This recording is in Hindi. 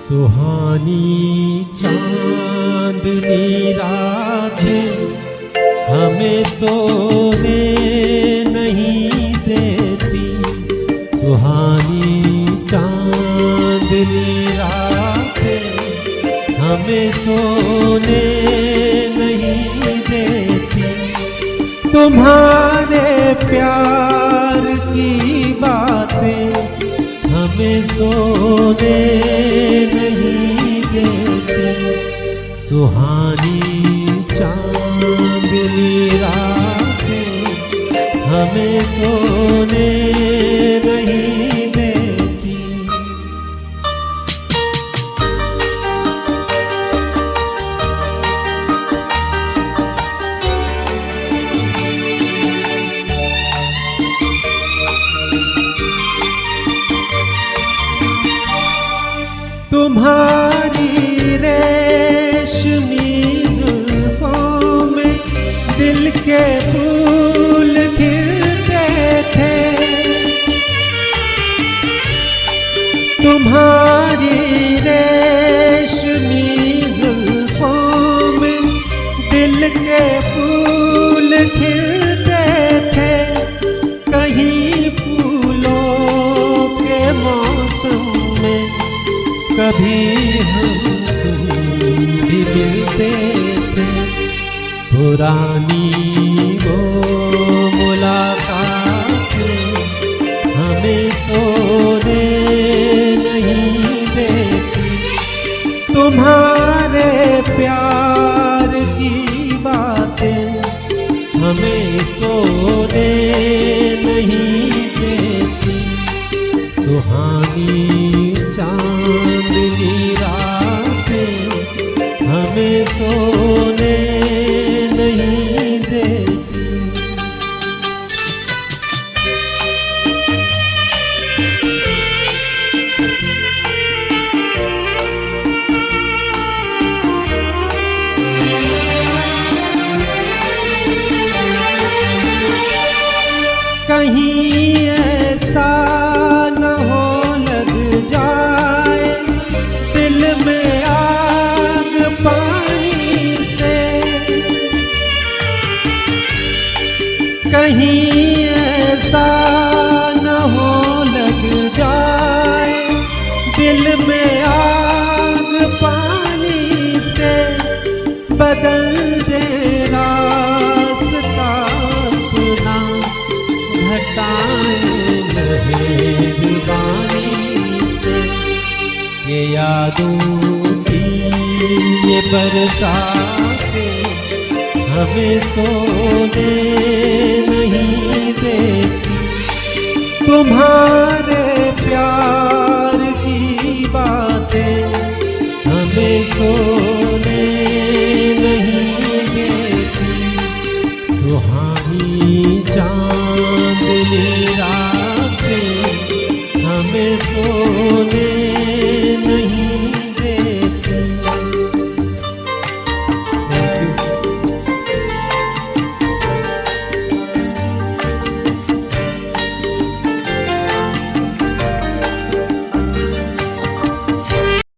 सुहानी चांदनी रातें हमें सोने नहीं देती। सुहानी चांदनी रातें हमें सोने नहीं देती। तुम्हारे प्यार की बातें हमें सोने नहीं देती। सुहानी चांदनी रातें हमें सोने नहीं देती। तुम्हारी रेशमी जुल्फों में दिल के फूल खिलते थे। तुम्हारी रेशमी जुल्फों में दिल के फूल खिलते थे। कहीं फूलों के मौसम में कभी हम भी मिलते थे। पुरानी वो मुलाकातें हमें सोने नहीं देती। तुम्हारे प्यार की बातें हमें सोने नहीं देती। सुहानी चांदनी रातें हमें सोने नहीं देती। कहीं ऐसा न हो लग जाए दिल में आग पानी से। कहीं ऐसा न हो लग जाए दिल में आग पानी से। बदल दे रास्ता अपना घटाएं मेहरबानी से। ये यादों की ये बरसातें हमें सोने नहीं देती। तुम्हारे प्यार की बातें हमें सोने नहीं देती। सुहानी चांदनी रातें हमें सोने